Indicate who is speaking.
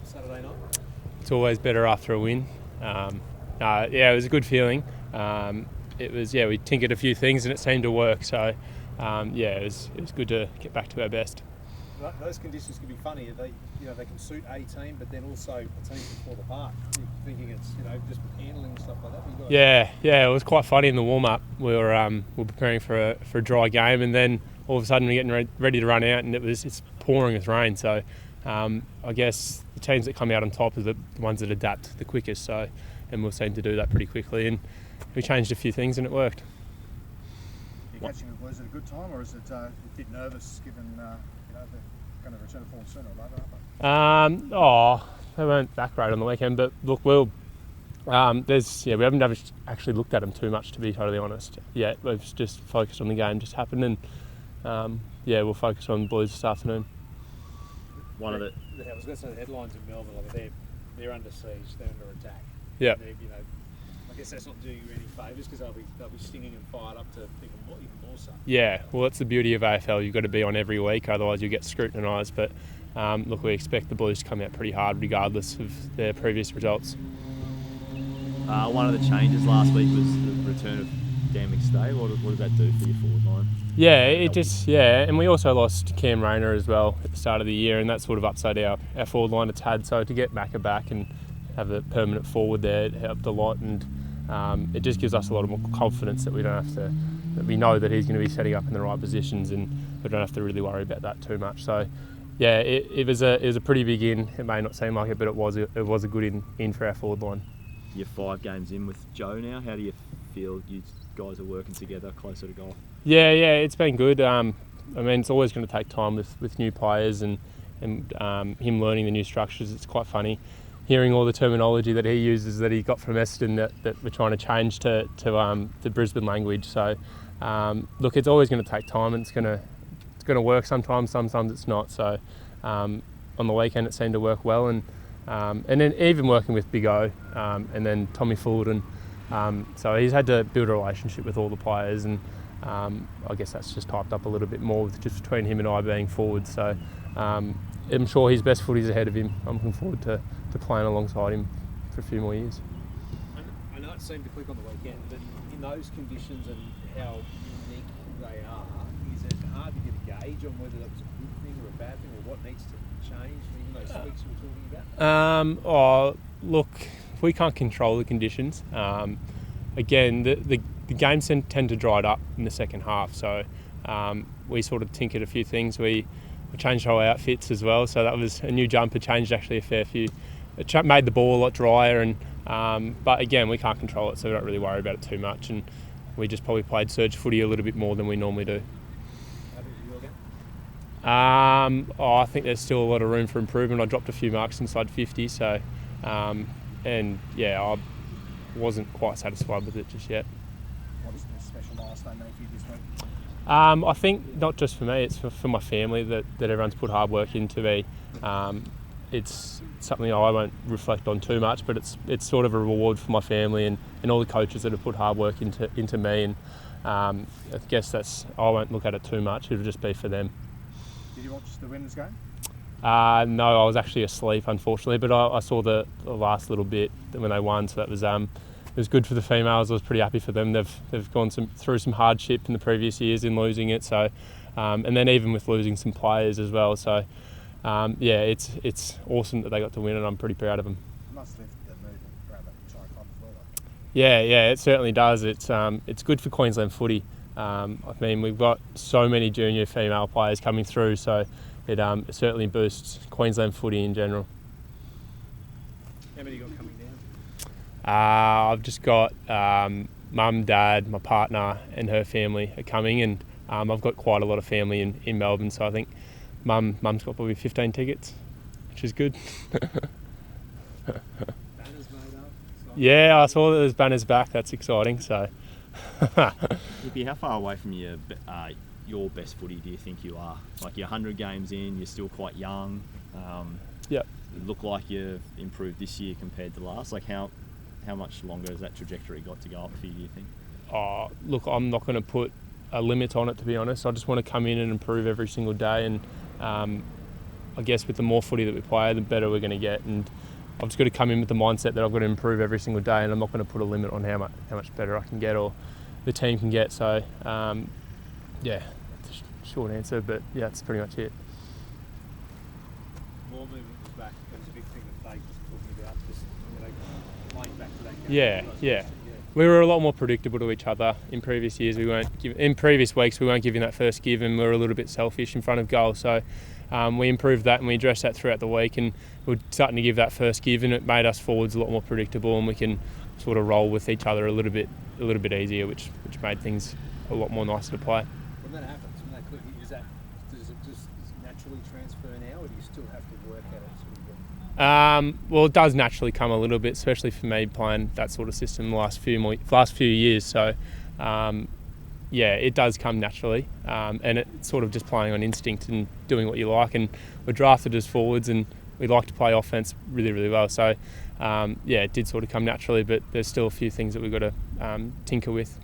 Speaker 1: Saturday night?
Speaker 2: It's always better after a win. It was a good feeling. We tinkered a few things and it seemed to work. So, it was good to get back to our best.
Speaker 1: Those conditions can be funny. They can suit a team, but then also a team can fall apart. You're thinking it's just handling and stuff like that.
Speaker 2: It was quite funny in the warm up. We were preparing for a dry game, and then all of a sudden we're getting ready to run out, and it's pouring with rain. So I guess the teams that come out on top are the ones that adapt the quickest. So, and we'll seem to do that pretty quickly, and we changed a few things and it worked.
Speaker 3: Are you catching the Blues at a good time, or is it a bit nervous given they're going to return to form sooner or later, aren't they?
Speaker 2: They weren't that great on the weekend, but look, we haven't actually looked at them too much, to be totally honest. Yeah, we've just focused on the game just happened, and we'll focus on the Blues this afternoon.
Speaker 1: I was going to say the headlines in Melbourne, they're under siege, they're under attack.
Speaker 2: Yeah.
Speaker 1: I guess that's not doing you any favours because they'll be stinging and fired up to even more so.
Speaker 2: Yeah, well, that's the beauty of AFL. You've got to be on every week, otherwise you get scrutinised. But we expect the Blues to come out pretty hard regardless of their previous results.
Speaker 4: One of the changes last week was the return of Dan McStay. What does that do for your forward line?
Speaker 2: And we also lost Cam Rayner as well at the start of the year, and that sort of upset our forward line a tad. So to get Macca back and have a permanent forward there, it helped a lot, and it just gives us a lot more confidence that that we know that he's going to be setting up in the right positions, and we don't have to really worry about that too much. So, it was a pretty big in. It may not seem like it, but it was a good in for our forward line.
Speaker 4: You're 5 games in with Joe now. How do you feel you guys are working together closer to goal?
Speaker 2: Yeah, it's been good. It's always going to take time with new players and him learning the new structures. It's quite funny hearing all the terminology that he uses that he got from Eston that we're trying to change to the Brisbane language. So, it's always going to take time, and it's going to work sometimes it's not. So, on the weekend it seemed to work well, and then even working with Big O and then Tommy Fulton. So he's had to build a relationship with all the players, and I guess that's just typed up a little bit more just between him and I being forward. So I'm sure his best footy's ahead of him. I'm looking forward to playing alongside him for a few more years.
Speaker 1: I know it seemed to click on the weekend, but in those conditions and how unique they are, is it hard to get a gauge on whether that was a good thing or a bad thing, or what needs to change in those tweaks you were talking about?
Speaker 2: Look, we can't control the conditions. Again, the games tend to dry up in the second half, so we sort of tinkered a few things. We changed our outfits as well, so that was a new jumper, changed actually a fair few. It made the ball a lot drier, and but again, we can't control it, so we don't really worry about it too much, and we just probably played surge footy a little bit more than we normally do.
Speaker 1: How did you again?
Speaker 2: I think there's still a lot of room for improvement. I dropped a few marks inside 50, so I wasn't quite satisfied with it just yet.
Speaker 3: What is the special milestone mean for you this week?
Speaker 2: I think not just for me, it's for my family that everyone's put hard work into me. It's something I won't reflect on too much, but it's sort of a reward for my family and all the coaches that have put hard work into me, and I guess I won't look at it too much. It'll just be for them.
Speaker 3: Did you watch the winners' game?
Speaker 2: No, I was actually asleep, unfortunately, but I saw the last little bit when they won, so that was it was good for the females. I was pretty happy for them. They've gone through some hardship in the previous years in losing it, so and then even with losing some players as well. So it's awesome that they got to win, and I'm pretty proud of them.
Speaker 3: It must lift the movement around that entire club as well, though.
Speaker 2: Yeah, it certainly does. It's good for Queensland footy. We've got so many junior female players coming through, so it certainly boosts Queensland footy in general.
Speaker 1: How many you got coming down?
Speaker 2: I've just got mum, dad, my partner and her family are coming, and I've got quite a lot of family in Melbourne, so I think mum's got probably 15 tickets, which is good.
Speaker 1: Banners made up.
Speaker 2: Yeah, I saw that there's banners back. That's exciting. So,
Speaker 4: Hippie, how far away from your best footy do you think you are? Like, you're 100 games in, you're still quite young.
Speaker 2: Yep.
Speaker 4: You look like you've improved this year compared to last. Like, how much longer has that trajectory got to go up for you, do you think?
Speaker 2: Look, I'm not going to put a limit on it, to be honest. I just want to come in and improve every single day, and I I guess with the more footy that we play, the better we're going to get. And I've just got to come in with the mindset that I've got to improve every single day, and I'm not going to put a limit on how much better I can get or the team can get. So, yeah, it's a short answer, but yeah, that's pretty much it.
Speaker 1: More movement was back. It was a big thing that Blake was talking about, just playing back to that game.
Speaker 2: Yeah. We were a lot more predictable to each other in previous years. In previous weeks, we weren't giving that first give, and we were a little bit selfish in front of goal. So we improved that, and we addressed that throughout the week, and we're starting to give that first give, and it made us forwards a lot more predictable, and we can sort of roll with each other a little bit easier, which made things a lot more nicer to play.
Speaker 1: When that happens, does it just naturally transfer now, or do you still have to work at it?
Speaker 2: Well, it does naturally come a little bit, especially for me playing that sort of system the last few years. So, yeah, it does come naturally, and it's sort of just playing on instinct and doing what you like. And we're drafted as forwards, and we like to play offense really, really well. So, yeah, it did sort of come naturally, but there's still a few things that we've got to tinker with.